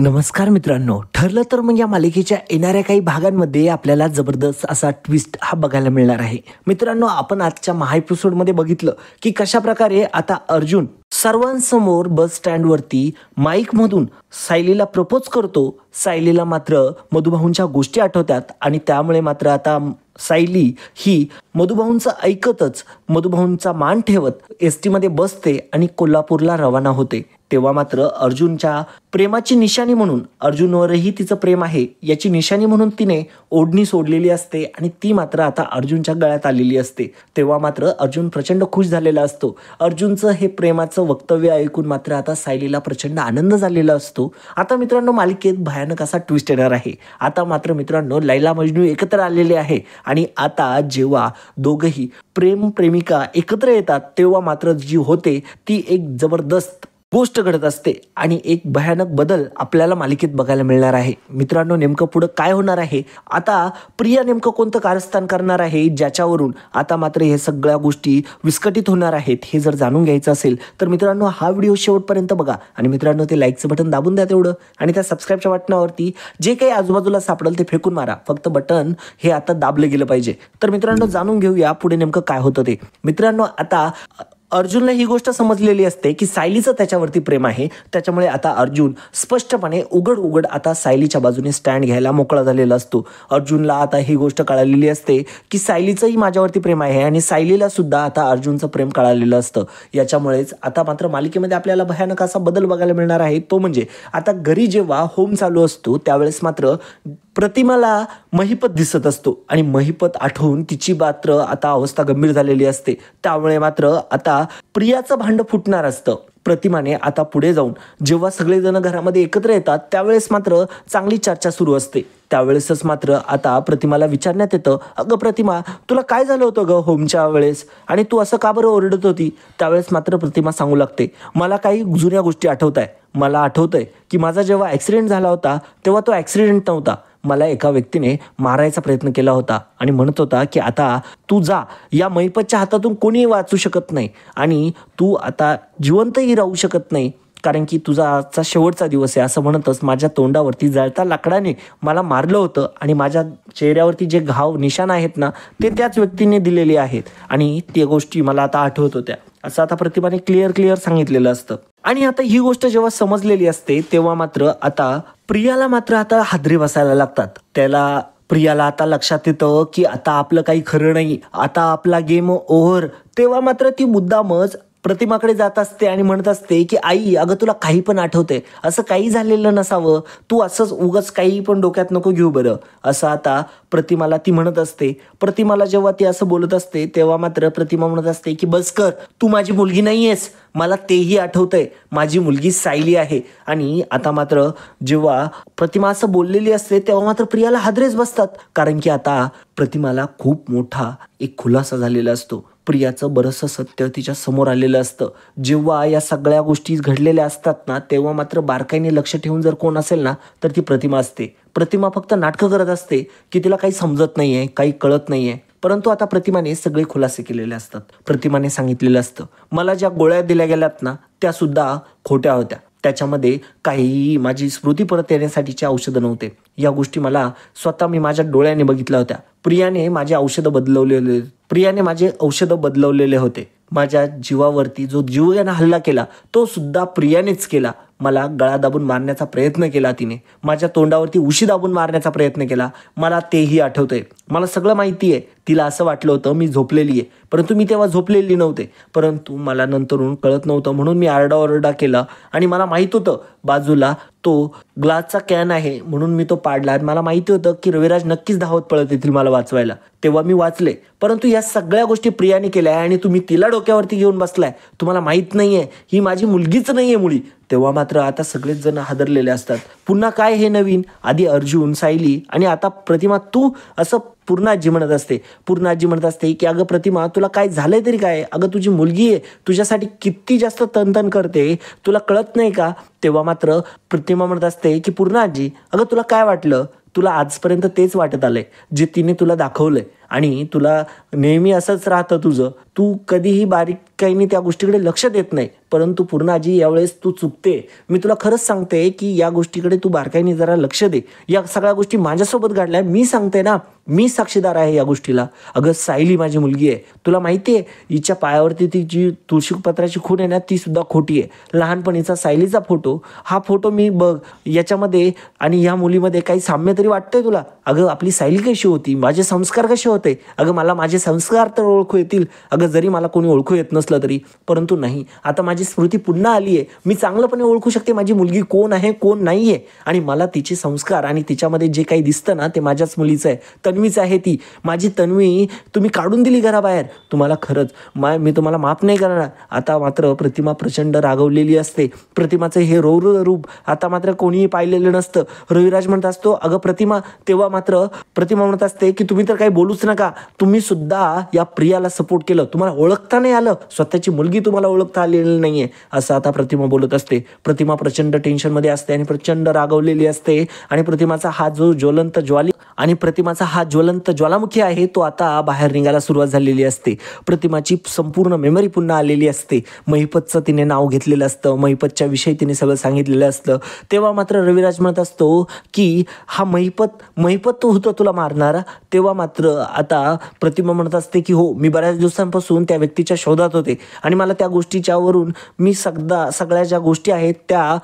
नमस्कार मित्रांनो, ठरलं तर मग या मालिकेच्या येणाऱ्या काही भागांमध्ये आपल्याला जबरदस्त असा ट्विस्ट हा बघायला मिळणार आहे. मित्रांनो, आपण आजच्या महा एपिसोडमध्ये बघितलं की कशा प्रकारे आता अर्जुन सर्वांसमोर बस स्टँडवरती माईकमधून सायलीला प्रपोज करतो. सायलीला मात्र मधुभाऊंच्या गोष्टी आठवतात आणि त्यामुळे मात्र आता सायली ही मधुभाऊंचं ऐकतच मधुभाऊंचा मान ठेवत एस टीमध्ये बसते आणि कोल्हापूरला रवाना होते. तेव्हा मात्र अर्जुनच्या प्रेमाची निशाणी म्हणून, अर्जुनवरही तिचं प्रेम आहे याची निशाणी म्हणून तिने ओढणी सोडलेली असते आणि ती मात्र आता अर्जुनच्या गळ्यात आलेली असते. तेव्हा मात्र अर्जुन प्रचंड खुश झालेला असतो. अर्जुनचं हे प्रेमाचं वक्तव्य ऐकून मात्र आता सायलीला प्रचंड आनंद झालेला असतो. आता मित्रांनो, मालिकेत भयानक असा ट्विस्ट येणार आहे. आता मात्र मित्रांनो, लैला मजनू एकत्र आलेले आहे आणि आता जेव्हा दोघंही प्रेमिका एकत्र येतात तेव्हा मात्र जी होते ती एक जबरदस्त गोष्ट घडत असते आणि एक भयानक बदल आपल्याला मालिकेत बघायला मिळणार आहे. मित्रांनो, नेमकं पुढं काय होणार आहे, आता प्रिया नेमकं कोणतं कारस्थान करणार आहे ज्याच्यावरून आता मात्र हे सगळ्या गोष्टी विस्कटीत होणार आहेत, हे जर जाणून घ्यायचं असेल तर मित्रांनो हा व्हिडिओ शेवटपर्यंत बघा. आणि मित्रांनो, ते लाईकचं बटन दाबून द्या तेवढं, आणि त्या सबस्क्राईबच्या बटनावरती जे काही आजूबाजूला सापडेल ते फेकून मारा. फक्त बटन हे आता दाबलं गेलं पाहिजे. तर मित्रांनो, जाणून घेऊया पुढे नेमकं काय होतं ते. मित्रांनो, आता अर्जुनला ही गोष्ट समजलेली असते की सायलीचं त्याच्यावरती प्रेम आहे. त्याच्यामुळे आता अर्जुन स्पष्टपणे उघड आता सायलीच्या बाजूने स्टँड घ्यायला मोकळा झालेला असतो. अर्जुनला आता ही गोष्ट कळालेली असते की सायलीचंही माझ्यावरती प्रेम आहे आणि सायलीला सुद्धा आता अर्जुनचं प्रेम कळालेलं असतं. याच्यामुळेच आता मात्र मालिकेमध्ये आपल्याला भयानक असा बदल बघायला मिळणार आहे. तो म्हणजे आता घरी जेव्हा होम चालू असतो त्यावेळेस मात्र प्रतिमाला महिपत दिसत असतो आणि महिपत आठवून तिची मात्र आता अवस्था गंभीर झालेली असते. त्यामुळे मात्र आता प्रियाचं भांडं फुटणार असतं. प्रतिमाने आता पुढे जाऊन जेव्हा सगळेजण घरामध्ये एकत्र येतात त्यावेळेस मात्र चांगली चर्चा सुरू असते. त्यावेळेसच मात्र आता प्रतिमाला विचारण्यात येतं, अगं प्रतिमा, तुला काय झालं होतं ग होमच्या वेळेस आणि तू असं का बरं ओरडत होती? त्यावेळेस मात्र प्रतिमा सांगू लागते, मला काही जुन्या गोष्टी आठवत आहे. मला आठवतंय की माझा जेव्हा ॲक्सिडेंट झाला होता तेव्हा तो ॲक्सिडेंट नव्हता. मला एका व्यक्तीने मारायचा प्रयत्न केला होता आणि म्हणत होता की आता तू जा, या महिपतच्या हातातून कोणीही वाचू शकत नाही आणि तू आता जिवंतही राहू शकत नाही, कारण की तुझा आजचा शेवटचा दिवस आहे. असं म्हणतच माझ्या तोंडावरती जळता लाकडाने मला मारलं होतं आणि माझ्या चेहऱ्यावरती जे घाव निशाण आहेत ना ते त्याच व्यक्तीने दिलेले आहेत आणि त्या गोष्टी मला आता आठवत होत्या, असं आता प्रतिमाने क्लिअर सांगितलेलं असतं. आणि आता ही गोष्ट जेव्हा समजलेली असते तेव्हा मात्र आता प्रियाला मात्र आता हादरे बसायला लागतात. प्रियाला आता लक्षात येतं की आता आपलं काही खरं नाही, आता आपला गेम ओव्हर. तेव्हा मात्र ती मुद्दामच प्रतिमाकडे जात असते आणि म्हणत असते की आई, अगं तुला काही पण आठवते, असं काही झालेलं नसावं, तू असंच उगाच काही पण डोक्यात नको घेऊ बरं, असं आता प्रतिमाला ती म्हणत असते. प्रतिमाला जेव्हा ती असं बोलत असते तेव्हा मात्र प्रतिमा म्हणत असते की बस कर, तू माझी मुलगी नाही आहेस, मला तेही आठवतंय, माझी मुलगी सायली आहे. आणि आता मात्र जेव्हा प्रतिमा असं बोललेली असते तेव्हा मात्र प्रियाला हादरेच बसतात, कारण की आता प्रतिमाला खूप मोठा एक खुलासा झालेला असतो. प्रियाचं बरंचसं सत्य तिच्या समोर आलेलं असतं. जेव्हा या सगळ्या गोष्टी घडलेल्या असतात ना तेव्हा मात्र बारकाईने लक्ष ठेवून जर कोण असेल ना तर ती प्रतिमा असते. प्रतिमा फक्त नाटकं करत असते की तिला काही समजत नाहीये, काही कळत नाहीये, परंतु आता प्रतिमाने सगळे खुलासे केलेले असतात. प्रतिमाने सांगितलेलं असतं, मला ज्या गोळ्या दिल्या गेल्यात ना त्या सुद्धा खोट्या होत्या, त्याच्यामध्ये काही माझी स्मृती परत येण्यासाठीचे औषधं नव्हते. या गोष्टी मला स्वतः मी माझ्या डोळ्याने बघितल्या होत्या. प्रियाने माझे औषधं बदलवलेले होते. माझ्या जीवावरती जो जीवघेणा हल्ला केला तो सुद्धा प्रियानेच केला. मला गळा दाबून मारण्याचा प्रयत्न केला तिने, माझ्या तोंडावरती उशी दाबून मारण्याचा प्रयत्न केला, मला तेही आठवतंय. मला सगळं माहिती आहे. तिला असं वाटलं होतं मी झोपलेली आहे, परंतु मी तेव्हा झोपलेली नव्हते. परंतु मला नंतरून कळत नव्हतं म्हणून मी आरडाओरडा केला आणि मला माहीत होतं बाजूला तो ग्लासचा कॅन आहे म्हणून मी तो पाडला. मला माहिती होतं की रविराज नक्कीच धावत पळत येतील मला वाचवायला, तेव्हा मी वाचले. परंतु या सगळ्या गोष्टी प्रियाने केल्या आणि तुम्ही तिला डोक्यावरती घेऊन बसलाय, तुम्हाला माहीत नाहीये ही माझी मुलगीच नाहीये मुळी. तेव्हा मात्र आता सगळेच जण हादरलेले असतात. पुन्हा काय हे नवीन, आधी अर्जुन, सायली आणि आता प्रतिमा, तू, असं पूर्ण आजी म्हणत असते की अगं प्रतिमा, तुला काय झालंय तरी काय, अगं तुझी मुलगी आहे, तुझ्यासाठी किती जास्त तनतन करते, तुला कळत नाही का? तेव्हा मात्र प्रतिमा म्हणत असते की पूर्ण आजी, अगं तुला काय वाटलं, तुला आजपर्यंत तेच वाटत आलंय जे तिने तुला दाखवलंय आणि तुला नेहमी असंच राहतं तुझं, तू कधीही बारीकाईने त्या गोष्टीकडे लक्ष देत नाही. परंतु पूर्ण आजी यावेळेस तू चुकते. मी तुला खरंच सांगते की या गोष्टीकडे तू बारकाईने जरा लक्ष दे. या सगळ्या गोष्टी माझ्यासोबत घडल्या, मी सांगते ना, मी साक्षीदार आहे या गोष्टीला. अगं सायली माझी मुलगी आहे, तुला माहिती आहे हिच्या पायावरती ती जी तुळशीपत्राची खूण आहे ना, ती सुद्धा खोटी आहे. लहानपणीचा सायलीचा फोटो, हा फोटो मी बघ याच्यामध्ये आणि या मुलीमध्ये काही साम्य तरी वाटतंय तुला? अगं आपली सायली कशी होती, माझे संस्कार कसे होते? अगं मला माझे संस्कार तर ओळखू येतील, अगं जरी मला कोणी ओळखू येत नसलं तरी. परंतु नाही, आता माझी स्मृती पुन्हा आली आहे. मी चांगलंपणे ओळखू शकते माझी मुलगी कोण आहे कोण नाही आहे. आणि मला तिचे संस्कार आणि तिच्यामध्ये जे काही दिसतं ना ते माझ्याच मुलीचं आहे, तन्वीच आहे ती. माझी तन्वी तुम्ही काढून दिली घराबाहेर. तुम्हाला खरंच मी तुम्हाला माफ नाही करणार. आता मात्र प्रतिमा प्रचंड रागवलेली असते. प्रतिमाचं हे रौद्र रूप आता मात्र कोणीही पाहिलेलं नसतं. रविराज म्हणत असतो, अगं प्रतिमा, तेव्हा मात्र प्रतिमा म्हणत असते की तुम्ही तर काही बोलूच नका, तुम्ही सुद्धा या प्रियाला सपोर्ट केलं, तुम्हाला ओळखता नाही आलं, स्वतःची मुलगी तुम्हाला ओळखता आलेली नाहीये, असं आता प्रतिमा बोलत असते. प्रतिमा प्रचंड टेन्शनमध्ये असते आणि प्रचंड रागवलेली असते. आणि प्रतिमाचा हा जो ज्वलंत ज्वालामुखी आहे तो आता बाहेर निघायला सुरुवात झालेली असते. प्रतिमाची संपूर्ण मेमरी पुन्हा आलेली असते. महिपतचं तिने नाव घेतलेलं असतं, महिपतच्या विषयी तिने सगळं सांगितलेलं असतं. तेव्हा मात्र रविराज म्हणत असतो की हा महिपत तो होतो तुला मारणारा. तेव्हा मात्र आता प्रतिमा म्हणत असते की हो, मी बऱ्याच दिवसांपासून त्या व्यक्तीच्या शोधात होते आणि मला त्या गोष्टीच्या वरून मी सगळ्या ज्या गोष्टी आहेत त्या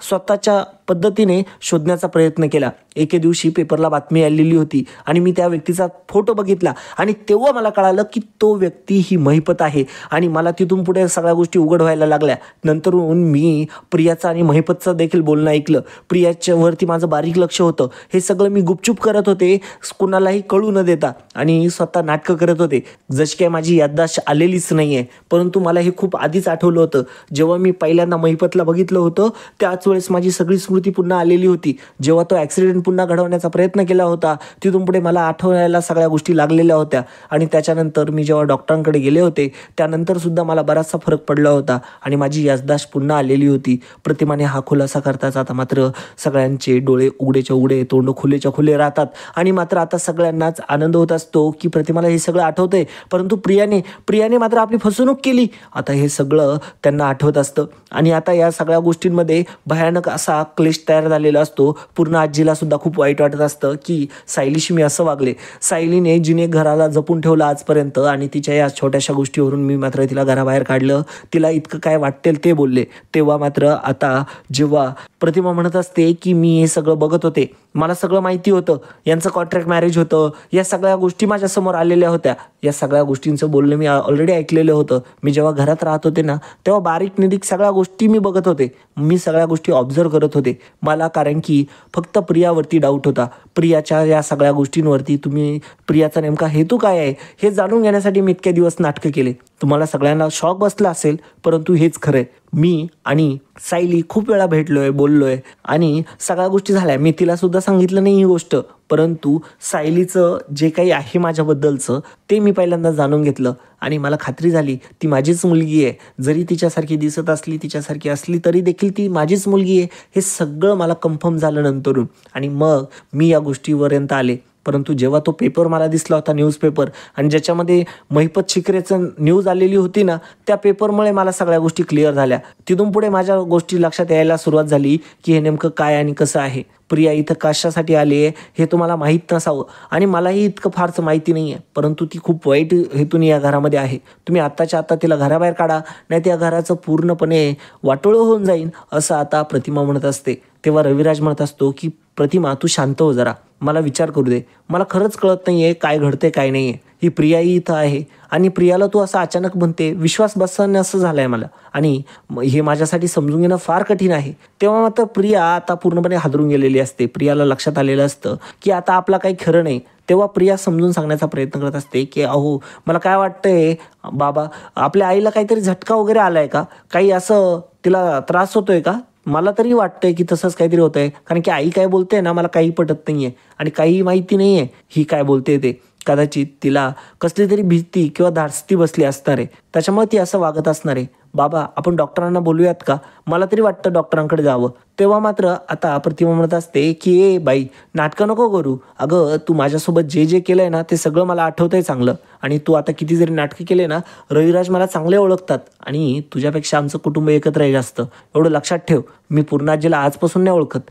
स्वतःच्या पद्धतीने शोधण्याचा प्रयत्न केला. एके दिवशी पेपरला बातमी आलेली होती आणि मी त्या व्यक्तीचा फोटो बघितला आणि तेव्हा मला कळालं की तो व्यक्ती ही महिपत आहे. आणि मला तिथून पुढे सगळ्या गोष्टी उघड व्हायला लागल्या. नंतरून मी प्रियाचं आणि महिपतचं देखील बोलणं ऐकलं. प्रियाच्या वरती माझं बारीक लक्ष होतं. हे सगळं मी गुपचूप करत होते, कुणालाही कळू न देता, आणि स्वतः नाटकं करत होते. जशी काय माझी याददाश्त आलेलीच नाही आहे. परंतु मला हे खूप आधीच आठवलं होतं. जेव्हा मी पहिल्यांदा महिपतला बघितलं होतं त्याच वेळेस माझी सगळी स्मृती पुन्हा आलेली होती. जेव्हा तो ॲक्सिडेंट पुन्हा घडवण्याचा प्रयत्न केला होता तिथून पुढे मला आठवण्याला सगळ्या गोष्टी लागलेल्या होत्या. आणि त्याच्यानंतर मी जेव्हा डॉक्टरांकडे गेले होते त्यानंतर सुद्धा मला बराचसा फरक पडला होता आणि माझी याददाश्त पुन्हा आलेली होती. प्रतिमाने हा खुलासा करताच आता मात्र सगळ्यांचे डोळे उघडेच्या उघडे, तोंड खुलेच्या खुले राहतात. आणि मात्र आता सगळ्यांनाच आनंद होत असतो की प्रतिमाला हे सगळं आठवतंय. परंतु प्रियाने मात्र आपली फसवणूक केली, आता हे सगळं त्यांना आठवत असतं. आणि आता या सगळ्या गोष्टींमध्ये भयानक असा क्लेश तयार झालेला असतो. पूर्ण आजीला सुद्धा खूप वाईट वाटत असतं की सायलीशी मी असं वागले. सायलीने जिने घराला जपून ठेवलं आजपर्यंत आणि तिच्या या छोट्याशा गोष्टीवरून मी मात्र तिला घराबाहेर काढलं, तिला इतकं काय वाटेल ते बोलले. तेव्हा मात्र आता जेव्हा प्रतिमा म्हणत असते की मी हे सगळं बघत होते, मला सगळं माहिती होतं, यांचं कॉन्ट्रॅक्ट मॅरेज होतं, या सगळ्या गोष्टी माझ्यासमोर आलेल्या होत्या, या सगळ्या गोष्टींचं बोलणं मी ऑलरेडी ऐकलेलं होतं. मी जेव्हा घरात राहत होते ना तेव्हा बारीक निरीक सगळ्या गोष्टी मी बघत होते, मी सगळ्या गोष्टी ऑब्झर्व करत होते. मला कारण की फक्त प्रियावरती डाऊट होता. प्रियाच्या या सगळ्या गोष्टींवरती प्रियाचा नेमका हेतू काय आहे हे जाणून घेण्यासाठी मी इतके दिवस नाटकं केले. तुम्हाला सगळ्यांना शॉक बसला असेल, परंतु हेच खरं आहे. मी आणि सायली खूप वेळा भेटलोय, बोललोय आणि सगळ्या गोष्टी झाल्या. मी तिला सुद्धा सांगितलं नाही ही गोष्ट, परंतु सायलीचं जे काही आहे माझ्याबद्दलचं ते मी पहिल्यांदा जाणून घेतलं आणि मला खात्री झाली ती माझीच मुलगी आहे. जरी तिच्यासारखी दिसत असली, तिच्यासारखी असली तरी देखील ती माझीच मुलगी आहे, हे सगळं मला कन्फर्म झालं नंतरून. आणि मग मी या गोष्टीपर्यंत आले. परंतु जेव्हा तो पेपर मला दिसला होता, न्यूजपेपर, आणि ज्याच्यामध्ये महिपत शिकरेचं न्यूज आलेली होती ना, त्या पेपरमुळे मला सगळ्या गोष्टी क्लिअर झाल्या. तिथून पुढे माझ्या गोष्टी लक्षात यायला सुरुवात झाली की हे नेमकं काय आणि कसं आहे. प्रिया इथं कशासाठी आली आहे हे तुम्हाला माहीत नसावं आणि मलाही इतकं फारसं माहिती नाही आहे, परंतु ती खूप वाईट हेतून या घरामध्ये आहे. तुम्ही आत्ताच्या आत्ता तिला घराबाहेर काढा, नाही त्या घराचं पूर्णपणे वाटोळं होऊन जाईल, असं आता प्रतिमा म्हणत असते. तेव्हा रविराज म्हणत असतो की प्रतिमा तू शांत हो जरा, मला विचार करू दे, मला खरंच कळत नाही आहे काय घडते काय नाही आहे. ही प्रियाही इथं आहे आणि प्रियाला तू असं अचानक म्हणते, विश्वास बसणं असं झालं आहे मला आणि हे माझ्यासाठी समजून घेणं फार कठीण आहे. तेव्हा मात्र प्रिया आता पूर्णपणे हादरून गेलेली असते. प्रियाला लक्षात आलेलं असतं की आता आपला काही खरं नाही. तेव्हा प्रिया समजून सांगण्याचा प्रयत्न करत असते की अहो मला काय वाटतंय बाबा, आपल्या आईला काहीतरी झटका वगैरे आलाय का, काही असं तिला त्रास होतोय का, मला तरी वाटतंय की तसंच काहीतरी होतंय. कारण की आई काय बोलते ना मला काही पटत नाही आहे आणि काही माहिती नाही आहे ही काय बोलते ते. कदाचित तिला कसली तरी भीती किंवा धास्ती बसली असणार आहे, त्याच्यामुळे ती असं वागत असणार आहे. बाबा आपण डॉक्टरांना बोलूयात का, मला तरी वाटतं डॉक्टरांकडे जावं. तेव्हा मात्र आता प्रतिमा म्हणत असते की ए बाई, नाटकं नको करू. अगं तू माझ्यासोबत जे जे केलंय ना ते सगळं मला आठवतंय चांगलं. आणि तू आता किती जरी नाटकं केले ना, रविराज मला चांगले ओळखतात आणि तुझ्यापेक्षा आमचं कुटुंब एकत्र आहे जास्त. एवढं लक्षात ठेव. मी पूर्ण आजीला आजपासून नाही ओळखत.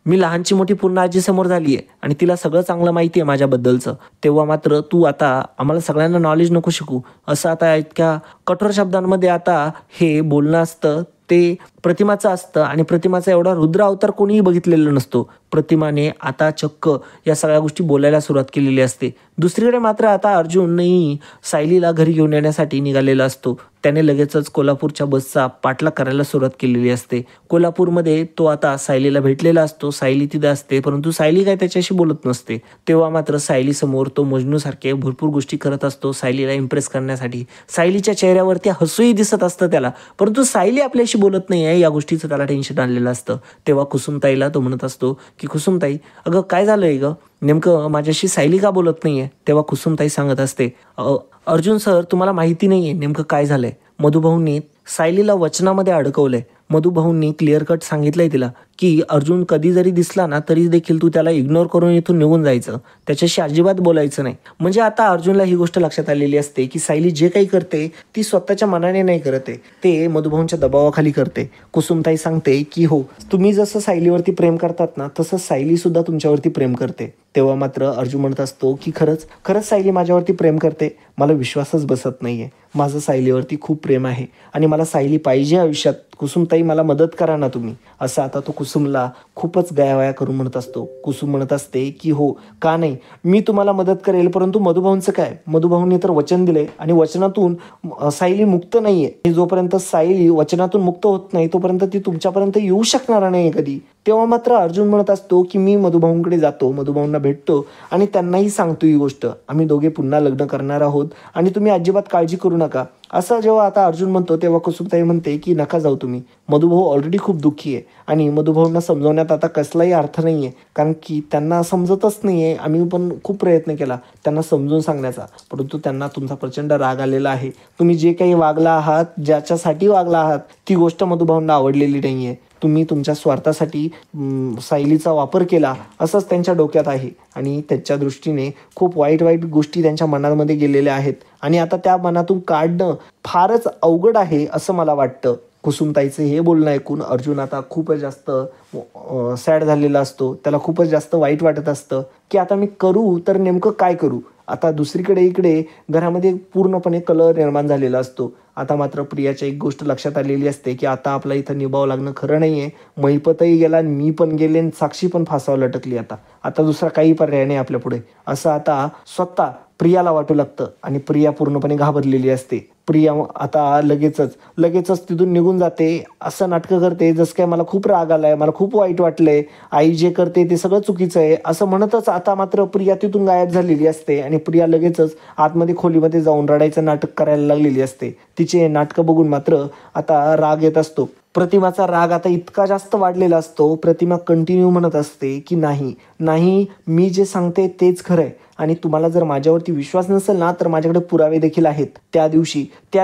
मी लहानची मोठी पूर्ण आजी समोर झाली आहे आणि तिला सगळं चांगलं माहिती आहे माझ्याबद्दलचं. तेव्हा मात्र तू आता आम्हाला सगळ्यांना नॉलेज नको शिकू. असं आता इतक्या कठोर शब्दांमध्ये आता हे बोलणं असतं ते प्रतिमाचं असतं. आणि प्रतिमाचा एवढा रुद्र अवतार कोणीही बघितलेला नसतो. प्रतिमाने आता चक्क या सगळ्या गोष्टी बोलायला सुरुवात केलेली असते. दुसरीकडे मात्र आता अर्जुनही सायलीला घरी घेऊन येण्यासाठी निघालेला असतो. त्याने लगेचच कोल्हापूरच्या बसचा पाठलाग करायला सुरुवात केलेली असते. कोल्हापूरमध्ये तो आता सायलीला भेटलेला असतो. सायली तिथे असते, परंतु सायली काय त्याच्याशी बोलत नसते. तेव्हा मात्र सायली समोर तो मजनूसारखे भरपूर गोष्टी करत असतो सायलीला इम्प्रेस करण्यासाठी. सायलीच्या चेहऱ्यावरती हसूही दिसत असतं त्याला, परंतु सायली आपल्याशी बोलत नाही आहे या गोष्टीचं त्याला टेन्शन आलेलं असतं. तेव्हा कुसुमताईला तो म्हणत असतो की कुसुमताई, अगं काय झालंय ग, नेमकं माझ्याशी सायली का बोलत नाहीये. तेव्हा कुसुमताई सांगत असते, अर्जुन सर, तुम्हाला माहिती नाहीये नेमकं काय झालंय. मधुभाऊंनी सायलीला वचनामध्ये अडकवलंय. मधुभाऊंनी क्लिअर कट सांगितलंय तिला की अर्जुन कधी जरी दिसला ना तरी देखील तू त्याला इग्नोर करून इथून निघून जायचं, त्याच्याशी अजिबात बोलायचं नाही. म्हणजे आता अर्जुनला ही गोष्ट लक्षात आलेली असते की सायली जे काही करते ती स्वतःच्या मनाने नाही करते, ते मधुभाऊंच्या दबावाखाली करते. कुसुमताई सांगते की हो, तुम्ही जसं सायलीवरती प्रेम करतात ना तसं सायली सुद्धा तुमच्यावरती प्रेम करते. तेव्हा मात्र अर्जुन म्हणत असतो की खरंच सायली माझ्यावरती प्रेम करते. मला विश्वासच बसत नाहीये. माझं सायलीवरती खूप प्रेम आहे आणि मला सायली पाहिजे आयुष्यात. कुसुमताई, मला मदत करा ना तुम्ही. असं आता तो कुसुमला खूपच गयावया करून म्हणत असतो. कुसुम म्हणत असते की हो, का नाही, मी तुम्हाला मदत करेल, परंतु मधुभाऊंचं काय. मधुभाऊंनी तर वचन दिले आणि वचनातून सायली मुक्त नाहीये. जोपर्यंत सायली वचनातून मुक्त होत नाही तोपर्यंत ती तुमच्यापर्यंत येऊ शकणार नाही कधी. तेव्हा मात्र अर्जुन म्हणत असतो की मी मधुभाऊंकडे जातो, मधुभाऊंना भेटतो आणि त्यांनाही सांगतो ही गोष्ट. आम्ही दोघे पुन्हा लग्न करणार आहोत आणि तुम्ही अजिबात काळजी करू नका. असं जेव्हा आता अर्जुन म्हणतो तेव्हा कुसुमताई म्हणते की नका जाऊ तुम्ही. मधुभाऊ ऑलरेडी खूप दुःखी आहे आणि मधुभाऊंना समजवण्यात आता कसलाही अर्थ नाही आहे, कारण की त्यांना समजतच नाही आहे. आम्ही पण खूप प्रयत्न केला त्यांना समजून सांगण्याचा, परंतु त्यांना तुमचा प्रचंड राग आलेला आहे. तुम्ही जे काही वागला आहात, ज्याच्यासाठी वागला आहात, ती गोष्ट मधुभाऊंना आवडलेली नाही आहे. तुम्ही तुमच्या स्वार्थासाठी सायलीचा वापर केला असंच त्यांच्या डोक्यात आहे आणि त्याच्या दृष्टीने खूप वाईट गोष्टी त्यांच्या मनामध्ये गेलेल्या आहेत आणि आता त्या मनातून काढणं फारच अवघड आहे असं मला वाटतं. कुसुमताईचं हे बोलणं ऐकून अर्जुन आता खूपच जास्त सॅड झालेला असतो. त्याला खूपच जास्त वाईट वाटत असतं की आता मी करू तर नेमकं काय करू. आता दुसरीकडे इकडे घरामध्ये पूर्णपणे कलह निर्माण झालेला असतो. आता मात्र प्रियाच्या एक गोष्ट लक्षात आलेली असते की आता आपला इथं निभाव लागणं खरं नाहीये. महिपतही गेला, मी पण गेले आणि साक्षी पण फासावर लटकली. आता दुसरा काही पर्याय नाही आपल्या पुढे, असं आता स्वतः प्रियाला वाटू लागतं आणि प्रिया पूर्णपणे घाबरलेली असते. प्रिया आता लगेचच तिथून निघून जाते. असं नाटकं करते जसं काय मला खूप राग आलाय, मला खूप वाईट वाटलंय, आई जे करते ते सगळं चुकीचं आहे असं म्हणतच आता मात्र प्रिया तिथून गायब झालेली असते आणि प्रिया लगेचच आतमध्ये खोलीमध्ये जाऊन रडायचं नाटक करायला लागलेली असते. तिचे नाटकं बघून मात्र आता राग येत असतो. प्रतिमाचा राग आता इतका जास्त वाढलेला असतो. प्रतिमा कंटिन्यू म्हणत असते की नाही, मी जे सांगते तेच खरं आहे आणि तुम्हाला जर माझ्यावरती विश्वास नसेल ना तर माझ्याकडे पुरावे देखील आहेत. त्या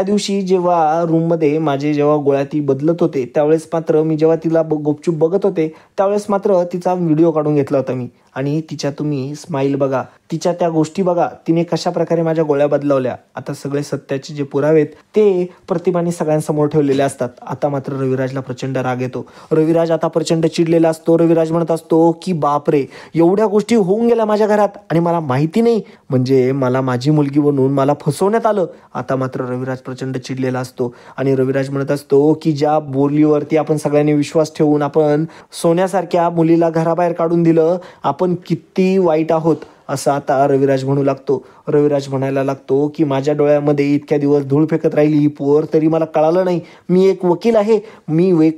दिवशी जेव्हा रूममध्ये माझे जेव्हा गोळ्या ती बदलत होते त्यावेळेस मात्र मी जेव्हा तिला गुपचूप बघत होते त्यावेळेस मात्र तिचा व्हिडिओ काढून घेतला होता मी आणि तिच्या तुम्ही स्माईल बघा, तिच्या त्या गोष्टी बघा, तिने कशा प्रकारे माझ्या गोळ्या बदलवल्या. आता सगळे सत्याचे जे पुरावे आहेत ते प्रतिमाने सगळ्यांसमोर ठेवलेले असतात. आता मात्र रविराजला प्रचंड राग येतो. रविराज आता प्रचंड चिडलेला असतो. रविराज म्हणत असतो की बापरे, एवढ्या गोष्टी होऊन गेल्या माझ्या घरात आणि मला माहिती नाही, म्हणजे मला माझी मुलगी बनवून मला फसवण्यात आलं. आता मात्र रविराज प्रचंड चिडलेला असतो आणि रविराज म्हणत असतो की ज्या बोलीवरती आपण सगळ्यांनी विश्वास ठेवून आपण सोन्यासारख्या मुलीला घराबाहेर काढून दिलं, आपण किती वाईट आहोत असं आता रविराज म्हणू लागतो. रविराज म्हणायला लागतो की माझ्या डोळ्यामध्ये इतक्या दिवस धूळ फेकत राहिली ही पोर, तरी मला कळालं नाही. मी एक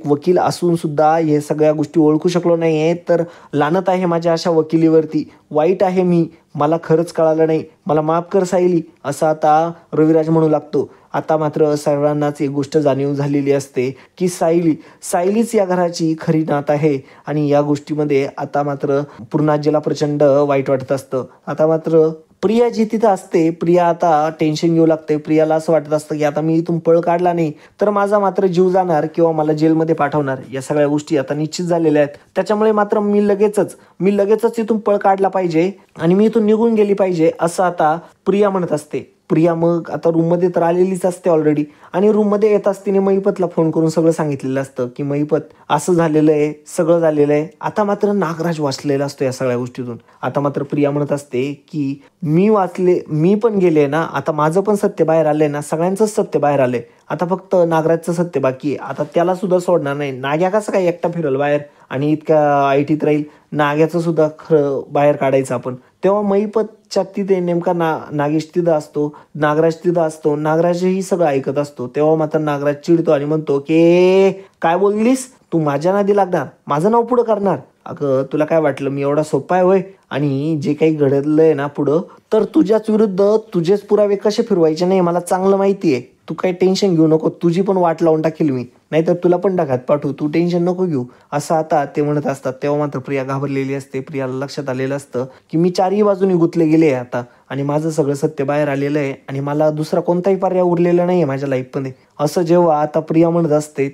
वकील असून सुद्धा हे सगळ्या गोष्टी ओळखू शकलो नाही आहे, तर लानत आहे माझ्या अशा वकिलीवरती. वाईट आहे मी, मला खरंच कळालं नाही, मला माफ कर सायली असं आता रविराज म्हणू लागतो. आता मात्र सर्वांनाच एक गोष्ट जाणीव झालेली असते की सायलीच या घराची खरी नात आहे आणि या गोष्टीमध्ये आता मात्र पूर्णाजीला प्रचंड वाईट वाटत असतं. आता मात्र प्रिया जी तिथं असते, प्रिया आता टेन्शन घेऊ लागते. प्रियाला असं वाटत असतं की आता मी इथून पळ काढला नाही तर माझा मात्र जीव जाणार किंवा मला जेलमध्ये पाठवणार. या सगळ्या गोष्टी आता निश्चित झालेल्या आहेत. त्याच्यामुळे मात्र मी लगेचच इथून पळ काढला पाहिजे आणि मी इथून निघून गेली पाहिजे असं आता प्रिया म्हणत असते. प्रिया मग आता रूममध्ये तर आलेलीच असते ऑलरेडी आणि रूममध्ये येताच तिने महिपतला फोन करून सगळं सांगितलेलं असतं की महिपत असं झालेलं आहे, सगळं झालेलं आहे. आता मात्र नागराज वाचलेला असतो या सगळ्या गोष्टीतून. आता मात्र प्रिया म्हणत असते की मी पण गेले ना, आता माझं पण सत्य बाहेर आलंय ना, सगळ्यांचंच सत्य बाहेर आलंय. आता फक्त नागराजचं सत्य बाकी आहे. आता त्याला सुद्धा सोडणार नाही. नाग्या कसं काय एकटा फिरल बाहेर आणि इतक्या आयटीत राहील, नाग्याचं सुद्धा खरं बाहेर काढायचं आपण. तेव्हा महिपतच्या तिथे नेमका नागेश तिथं असतो, नागराज तिथं असतो. नागराजही सगळं ऐकत असतो. तेव्हा मात्र नागराज चिडतो आणि म्हणतो की काय बोललीस तू, माझ्या नादी लागणार, माझं नाव पुढं करणार. अगं तुला काय वाटलं मी एवढा सोपा आहे होय? आणि जे काही घडलंय ना पुढं, तर तुझ्याच विरुद्ध तुझेच पुरावे कसे फिरवायचे नाही मला चांगलं माहिती आहे. तू काही टेन्शन घेऊ नको, तुझी पण वाट लावून टाकेल मी, नाहीतर तुला पण डागात पाठवू, तू टेन्शन नको घेऊ असं आता ते म्हणत असतात. तेव्हा मात्र प्रिया घाबरलेली असते. प्रियाला लक्षात आलेलं असतं की मी चारही बाजूनी गुंतले गेले आता आणि माझं सगळं सत्य बाहेर आलेलं आहे आणि मला दुसरा कोणताही पर्याय उरलेला नाही आहे माझ्या लाईफमध्ये. असं जेव्हा आता प्रिया म्हणत असते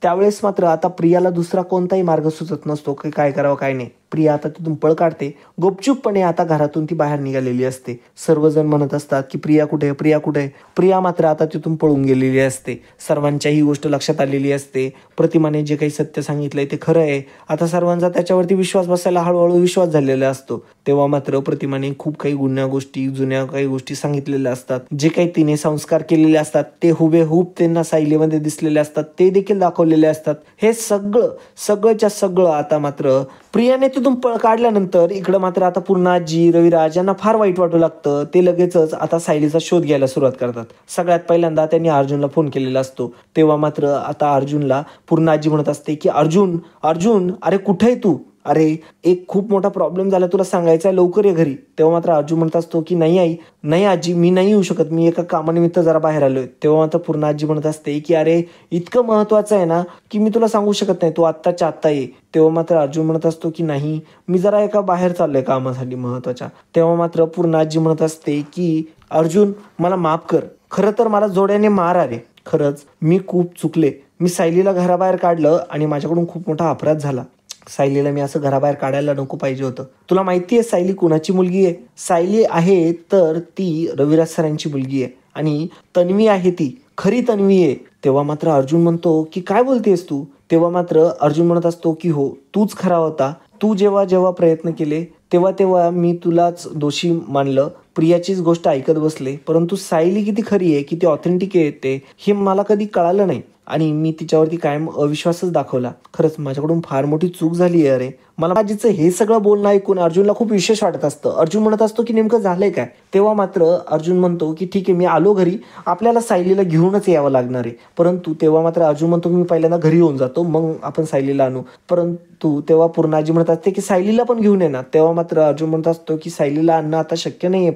त्यावेळेस मात्र आता प्रियाला दुसरा कोणताही मार्ग सुचत नसतो की काय करावं काय नाही. प्रिया आता तिथून पळ काढते. गुपचूपपणे आता घरातून ती बाहेर निघालेली असते. सर्वजण म्हणत असतात की प्रिया कुठे आहे, प्रिया कुठे आहे. प्रिया मात्र आता तिथून पळून गेलेली असते. सर्वांच्या ही गोष्ट लक्षात आलेली असते. प्रतिमाने जे काही सत्य सांगितलंय ते खरं आहे. आता सर्वांचा त्याच्यावरती विश्वास बसायला हळूहळू विश्वास झालेला असतो. तेव्हा मात्र प्रतिमाने खूप काही जुन्या काही गोष्टी सांगितलेल्या असतात. जे काही तिने संस्कार केलेले असतात ते हुबेहूब त्यांना सायलीमध्ये दिसलेले असतात, ते देखील दाखवलेले असतात. हे सगळंच्या सगळं आता मात्र प्रियाने तिथून पळ काढल्यानंतर इकडं मात्र आता पूर्ण आजी, रविराज यांना फार वाईट वाटू लागतं. ते लगेचच आता सायलीचा शोध घ्यायला सुरुवात करतात. सगळ्यात पहिल्यांदा त्यांनी अर्जुनला फोन केलेला असतो. तेव्हा मात्र आता अर्जुनला पूर्ण आजी म्हणत असते की अर्जुन अरे कुठे आहे तू? अरे एक खूप मोठा प्रॉब्लेम झाला, तुला सांगायचा आहे, लवकर ये घरी. तेव्हा मात्र अर्जुन म्हणत असतो की नाही आजी, मी नाही येऊ शकत, मी एका कामानिमित्त जरा बाहेर आलोय. तेव्हा मात्र पूर्ण आजी म्हणत असते की अरे इतकं महत्वाचं आहे ना की मी तुला सांगू शकत नाही, तू आत्ताच्या आत्ता ये. तेव्हा मात्र अर्जुन म्हणत असतो की नाही, मी जरा एका बाहेर चाललोय कामासाठी महत्वाच्या. तेव्हा मात्र पूर्ण आजी म्हणत असते की अर्जुन मला माफ कर, खरं तर मला जोड्याने मार आले. खरंच मी खूप चुकले. मी सायलीला घराबाहेर काढलं आणि माझ्याकडून खूप मोठा अपराध झाला. सायलीला मी असं घराबाहेर काढायला नको पाहिजे होतं. तुला माहिती आहे सायली कुणाची मुलगी आहे? सायली आहे तर ती रविराज सरांची मुलगी आहे आणि तन्वी आहे ती खरी तन्वी आहे. तेव्हा मात्र अर्जुन म्हणतो की काय बोलतेस तू? तेव्हा मात्र अर्जुन म्हणत असतो की हो, तूच खरा होता. तू जेव्हा प्रयत्न केले तेव्हा मी तुलाच दोषी मानलं, प्रियाचीच गोष्ट ऐकत बसले. परंतु सायली किती खरी आहे, किती ऑथेंटिक आहे हे मला कधी कळालं नाही आणि मी तिच्यावरती कायम अविश्वासच दाखवला. खरंच माझ्याकडून फार मोठी चूक झाली आहे. अरे मला आजीचं हे सगळं बोलणं ऐकून अर्जुनला खूप विशेष वाटत असतं. अर्जुन म्हणत असतो की नेमकं झालंय काय? तेव्हा मात्र अर्जुन म्हणतो की ठीक आहे, मी आलो घरी, आपल्याला सायलीला घेऊनच यावं लागणार आहे. परंतु तेव्हा मात्र अर्जुन म्हणतो की मी पहिल्यांदा घरी येऊन जातो, मग आपण सायलीला आणू. परंतु तेव्हा पूर्णाजी म्हणत असते की सायलीला पण घेऊन येणार. तेव्हा मात्र अर्जुन म्हणत असतो की सायलीला आणणं आता शक्य नाहीये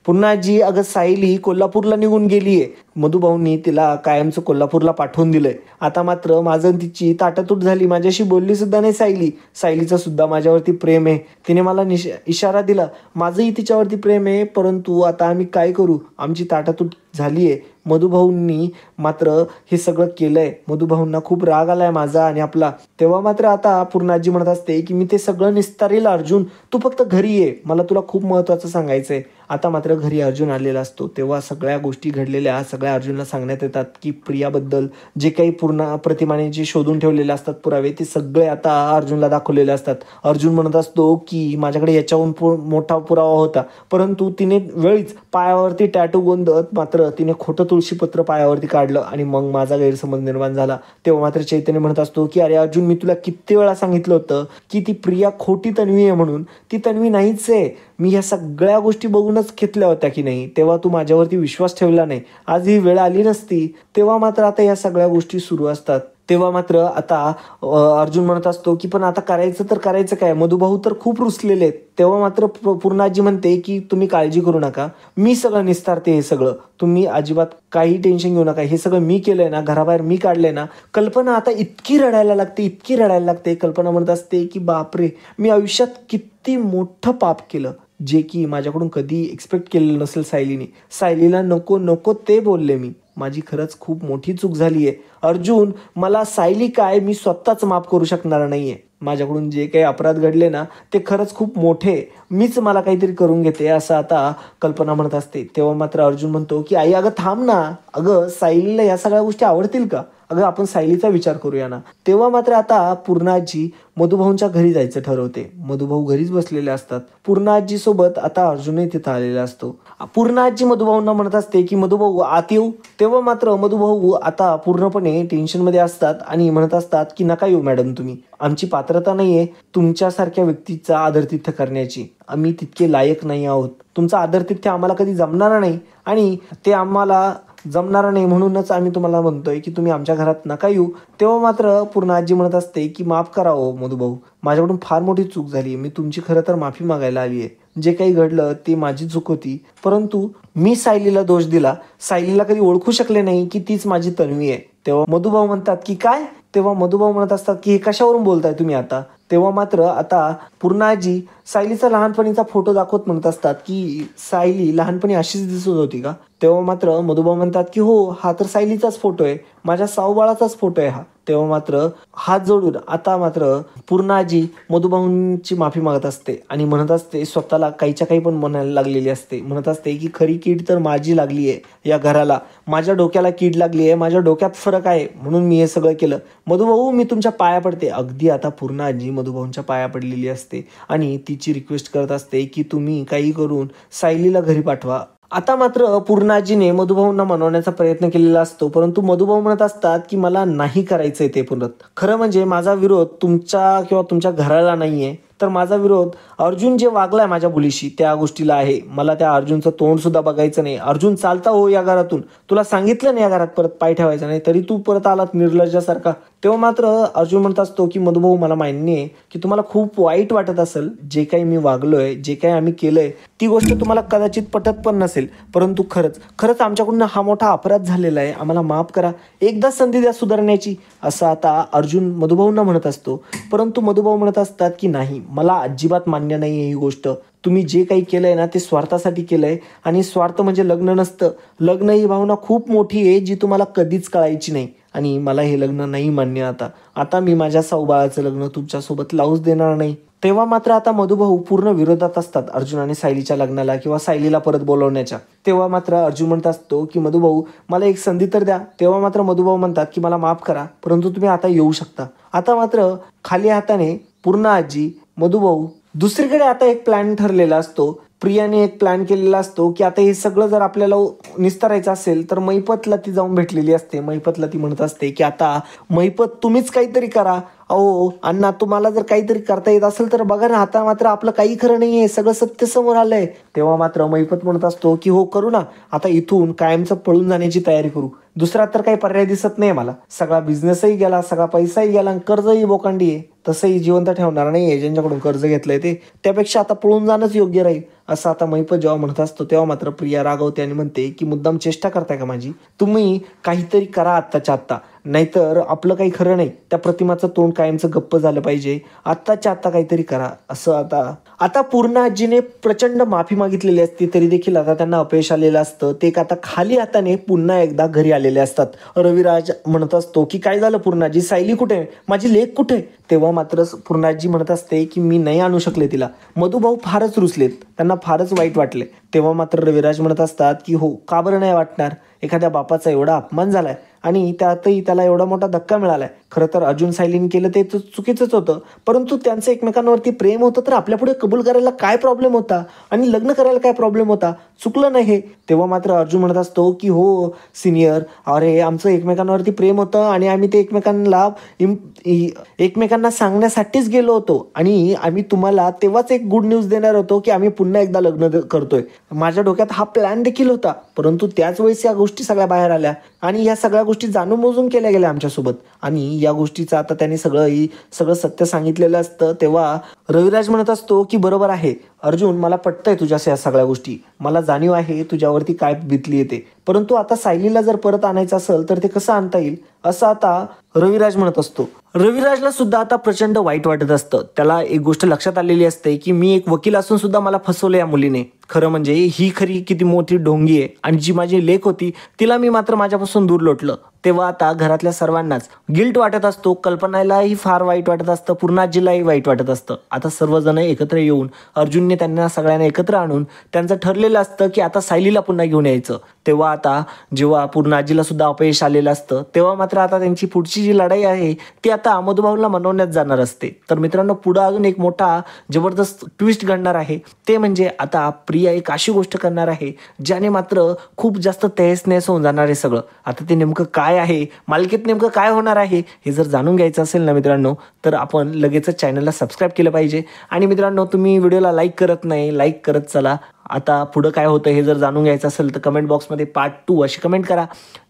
पूर्णाजी. अगं सायली कोल्हापूरला निघून गेलीये. मधुभाऊंनी तिला कायमचं कोल्हापूरला पाठवून दिलंय. आता मात्र माझं तिची ताटातूट झाली. माझ्याशी बोलली सुद्धा नाही सायलीचं सुद्धा माझ्यावरती प्रेम आहे. तिने मला इशारा दिला, माझंही तिच्यावरती प्रेम आहे. परंतु आता आम्ही काय करू, आमची ताटातूट झालीये. मधुभाऊंनी मात्र हे सगळं केलंय. मधुभाऊंना खूप राग आलाय माझा आणि आपला. तेव्हा मात्र आता पूर्णाजी म्हणत असते की मी ते सगळं निस्तारेल अर्जुन, तू फक्त घरी ये, मला तुला खूप महत्वाचं सांगायचंय. आता मात्र घरी अर्जुन आलेला असतो. तेव्हा सगळ्या गोष्टी घडलेल्या सगळ्या अर्जुनला सांगण्यात येतात की प्रियाबद्दल जे काही पूर्ण प्रतिमाने जे शोधून ठेवलेले असतात पुरावे, ते सगळे आता अर्जुनला दाखवलेले असतात. अर्जुन म्हणत असतो की माझ्याकडे याच्याहून मोठा पुरावा होता, परंतु तिने वेळीच पायावरती टॅटू गोंदत मात्र तिने खोटं तुळशीपत्र पायावरती काढलं आणि मग माझा गैरसमज निर्माण झाला. तेव्हा मात्र चैतन्य म्हणत असतो की अरे अर्जुन, मी तुला किती वेळा सांगितलं होतं की ती प्रिया खोटी तन्वी आहे म्हणून. ती तन्वी नाहीच आहे. मी ह्या सगळ्या गोष्टी बघूनच घेतल्या होत्या की नाही, तेव्हा तू माझ्यावरती विश्वास ठेवला नाही. आज ही वेळ आली नसती. तेव्हा मात्र आता या सगळ्या गोष्टी सुरू असतात. तेव्हा मात्र आता अर्जुन म्हणत असतो की पण आता करायचं काय, मधुभाऊ तर खूप रुसलेले आहेत. तेव्हा मात्र पूर्णाजी म्हणते की तुम्ही काळजी करू नका, मी सगळं निस्तारते. हे सगळं तुम्ही अजिबात काही टेन्शन घेऊ नका. हे सगळं मी केलंय ना, घराबाहेर मी काढलंय ना. कल्पना आता इतकी रडायला लागते. कल्पना म्हणत असते की बापरे, मी आयुष्यात किती मोठं पाप केलं. जे की माझ्याकडून कधी एक्सपेक्ट केलेलं नसेल सायलीने. सायलीला नको नको ते बोलले मी. माझी खरंच खूप मोठी चूक झाली आहे अर्जुन. मला सायली काय मी स्वतःच माफ करू शकणार नाहीये. माझ्याकडून जे काही अपराध घडले ना ते खरंच खूप मोठे, मीच मला काहीतरी करून घेते असं आता कल्पना म्हणत असते. तेव्हा मात्र अर्जुन म्हणतो की आई अगं थांब ना, अगं सायलीला या सगळ्या गोष्टी आवडतील का, अगं आपण सायलीचा विचार करूया ना. तेव्हा मात्र आता पूर्णा आजी मधुभाऊंच्या घरी जायचं ठरवते. मधुभाऊ घरीच बसलेले असतात. पूर्णा आजी सोबत आता अर्जुनही तिथं आलेला असतो. पूर्णा आजी मधुभाऊंना म्हणत असते की मधुभाऊ आत येऊ. तेव्हा मात्र मधुभाऊ आता पूर्णपणे टेन्शनमध्ये असतात आणि म्हणत असतात की नका येऊ मॅडम, तुम्ही आमची पात्रता नाहीये तुमच्यासारख्या व्यक्तीचा आदरातिथ्य करण्याची. आम्ही तितके लायक नाही आहोत. तुमचं आदरातिथ्य आम्हाला कधी जमणार नाही आणि ते आम्हाला जमणार नाही म्हणूनच आम्ही तुम्हाला म्हणतोय की तुम्ही आमच्या घरात नका येऊ. तेव्हा मात्र पूर्ण आजी म्हणत असते की माफ करा हो मधुभाऊ, माझ्याकडून फार मोठी चूक झाली. मी तुमची खरं तर माफी मागायला आली आहे. जे काही घडलं ते माझी चूक होती, परंतु मी सायलीला दोष दिला. सायलीला कधी ओळखू शकले नाही की तीच माझी तन्वी आहे. तेव्हा मधुभाऊ म्हणतात की काय. तेव्हा मधुभाऊ म्हणत असतात की हे कशावरून बोलताय तुम्ही आता. तेव्हा मात्र आता पूर्ण आजी सायलीचा लहानपणीचा फोटो दाखवत म्हणत असतात की सायली लहानपणी अशीच दिसत होती का. तेव्हा मात्र मधुभाऊ म्हणतात की हो, हा तर सायलीचाच फोटो आहे, माझ्या सावबाळाचाच फोटो आहे हा. तेव्हा मात्र हात जोडून आता मात्र पूर्ण आजी मधुभाऊंची माफी मागत असते आणि म्हणत असते, स्वतःला काहीच्या काही पण म्हणायला लागलेली असते. म्हणत असते की खरी कीड तर माझी लागली आहे या घराला, माझ्या डोक्याला कीड लागली आहे, माझ्या डोक्यात फरक आहे म्हणून मी हे सगळं केलं. मधुभाऊ मी तुमच्या पाया पडते. अगदी आता पूर्ण आजी मधुभाऊंच्या पाया पडलेली असते आणि तिची रिक्वेस्ट करत असते की तुम्ही काही करून सायलीला घरी पाठवा. आता मात्र पूर्ण आजीने मधुभाऊंना मनवण्याचा प्रयत्न केलेला असतो, परंतु मधुभाऊ म्हणत असतात की मला नाही करायचंय ते परत. खरं म्हणजे माझा विरोध तुमच्या किंवा तुमच्या घराला नाहीये, तर माझा विरोध अर्जुन जे वागलाय माझ्या मुलीशी त्या गोष्टीला आहे. मला त्या अर्जुनचं तोंड सुद्धा बघायचं नाही. अर्जुन चालता हो या घरातून, तुला सांगितलं नाही या घरात परत पाय ठेवायचा नाही, तरी तू परत आलात निर्लज्जासारखा. तेव्हा मात्र अर्जुन म्हणत असतो की मधुभाऊ मला मान्य आहे की तुम्हाला खूप वाईट वाटत असेल, जे काही मी वागलोय, जे काही आम्ही केलंय ती गोष्ट तुम्हाला कदाचित पटत पण नसेल, परंतु खरंच आमच्याकडून हा मोठा अपराध झालेला आहे, आम्हाला माफ करा, एकदा संधी द्या सुधारण्याची, असं आता अर्जुन मधुभाऊंना म्हणत असतो. परंतु मधुभाऊ म्हणत असतात की नाही, मला अजिबात मान्य नाही ही गोष्ट. तुम्ही जे काही केलंय ना ते स्वार्थासाठी केलंय आणि स्वार्थ म्हणजे लग्न नसतं. लग्न ही भावना खूप मोठी आहे जी तुम्हाला कधीच कळायची नाही आणि मला हे लग्न नाही मान्य. आता मी माझ्या सौबाळाचं लग्न तुमच्यासोबत लावूच देणार नाही. तेव्हा मात्र आता मधुभाऊ पूर्ण विरोधात असतात अर्जुन आणि सायलीच्या लग्नाला किंवा सायलीला परत बोलवण्याच्या. तेव्हा मात्र अर्जुन म्हणत असतो की मधुभाऊ मला एक संधी तर द्या. तेव्हा मात्र मधुभाऊ म्हणतात की मला माफ करा, परंतु तुम्ही आता येऊ शकता. आता मात्र खाली हाताने पूर्ण आजी मधुभाऊ दुसरीकडे आता एक प्लॅन ठरलेला असतो. प्रियाने एक प्लॅन केलेला असतो की आता हे सगळं जर आपल्याला निस्तारायचं असेल तर महिपतला ती जाऊन भेटलेली असते. महिपतला ती म्हणत असते की आता महिपत तुम्हीच काहीतरी करा. अहो अण्णा, तुम्हाला जर काहीतरी करता येत असेल तर बघा ना, आता मात्र आपलं काही खरं नाहीये, सगळं सत्य समोर आलंय. तेव्हा मात्र महिपत म्हणत असतो की हो करू ना, आता इथून कायमचं पळून जाण्याची तयारी करू. दुसरा तर काही पर्याय दिसत नाही मला. सगळा बिझनेसही गेला, सगळा पैसाही गेला आणि कर्जही बोकांडी आहे. तसंही जिवंत ठेवणार नाही ज्यांच्याकडून कर्ज घेतलंय ते, त्यापेक्षा आता पळून जाणंच योग्य राहील असं आता महिपत जेव्हा म्हणत असतो. तेव्हा मात्र प्रिया रागवते आणि म्हणते की मुद्दाम चेष्टा करताय का माझी, तुम्ही काहीतरी करा आत्ताच्या आत्ता, नाहीतर आपलं काही खरं नाही. त्या प्रतिमाचं तोंड कायमचं गप्प झालं पाहिजे, आत्ताच्या आत्ता काहीतरी करा असं आता पूर्ण आजीने प्रचंड माफी मागितलेली असते, तरी देखील आता त्यांना अपयश आलेलं असतं. ते आता खाली हाताने पुन्हा एकदा घरी आलेले असतात. रविराज म्हणत असतो की काय झालं पूर्णाजी, सायली कुठे, माझी लेक कुठे. तेव्हा मात्र पूर्णाजी म्हणत असते की मी नाही आणू शकले तिला. मधुभाऊ फारच रुसलेत, त्यांना फारच वाईट वाटले. तेव्हा मात्र रविराज म्हणत असतात की हो, का बरं नाही वाटणार, एखाद्या बापाचा एवढा अपमान झालाय आणि त्यातही त्याला एवढा मोठा धक्का मिळालाय. खरं तर अर्जुन सायलीने केलं ते चुकीचंच होतं, परंतु त्यांचं एकमेकांवरती प्रेम होतं तर आपल्यापुढे कबूल करायला काय प्रॉब्लेम होता आणि लग्न करायला काय प्रॉब्लेम होता, चुकलं नाही हे. तेव्हा मात्र अर्जुन म्हणत असतो की हो सिनियर, अरे आमचं एकमेकांवरती प्रेम होतं आणि आम्ही ते एकमेकांना सांगण्यासाठीच गेलो होतो आणि आम्ही तुम्हाला तेव्हाच एक गुड न्यूज देणार होतो की आम्ही पुन्हा एकदा लग्न करतोय. माझ्या डोक्यात हा प्लॅन देखील होता, परंतु त्याच वेळेस या गोष्टी सगळ्या बाहेर आल्या आणि या सगळ्या गोष्टी जाणून मोजून केल्या गेल्या आमच्यासोबत आणि या गोष्टीचं आता त्यांनी सगळं सत्य सांगितलेलं असतं. तेव्हा रविराज म्हणत असतो की बरोबर आहे अर्जुन, मला पटतंय तुझ्या या सगळ्या गोष्टी, मला जाणीव आहे तुझ्यावरती काय बितली येते, परंतु आता सायलीला जर परत आणायचं असेल तर ते कसं आणता येईल असं आता रविराज म्हणत असतो. रविराजला सुद्धा आता प्रचंड वाईट वाटत असतं. त्याला एक गोष्ट लक्षात आलेली असते की मी एक वकील असून सुद्धा मला फसवलं या मुलीने. खरं म्हणजे ही खरी किती मोठी ढोंगी आहे आणि जी माझी लेक होती तिला मी मात्र माझ्यापासून दूर लोटलं. तेव्हा आता घरातल्या सर्वांनाच गिल्ट वाटत असतो. कल्पनालाही फार वाईट वाटत असतं, पूर्णाजीलाही वाईट वाटत असतं. आता सर्वजण एकत्र येऊन अर्जुनने त्यांना सगळ्यांना एकत्र आणून त्यांचं ठरलेलं असतं की आता सायलीला पुन्हा घेऊन यायचं. तेव्हा आता जेव्हा पूर्णाजीला सुद्धा अपयश आलेलं असतं तेव्हा मात्र आता त्यांची पुढची जी लढाई आहे ती आता मधुभाऊला मनवण्यात जाणार असते. तर मित्रांनो, पुढे अजून एक मोठा जबरदस्त ट्विस्ट घडणार आहे. ते म्हणजे आता प्रिया एक अशी गोष्ट करणार आहे ज्याने मात्र खूप जास्त तहस होऊन जाणार आहे सगळं. आता ते नेमकं काय आहे, मालिकेत नेमकं काय होणार आहे हे जर जाणून घ्यायचं असेल ना मित्रांनो, तर आपण लगेचच चॅनलला सबस्क्राईब केलं पाहिजे. आणि मित्रांनो, तुम्ही व्हिडिओला लाईक करत नाही, लाईक करत चला. आता पुढं काय होतं हे जर जाणून घ्यायचं असेल तर कमेंट बॉक्समध्ये पार्ट 2 अशी कमेंट करा.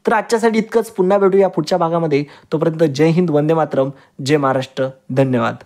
तर आजच्यासाठी इतकंच. पुन्हा भेटूया पुढच्या भागामध्ये. तोपर्यंत जय हिंद, वंदे मातरम, जय महाराष्ट्र, धन्यवाद.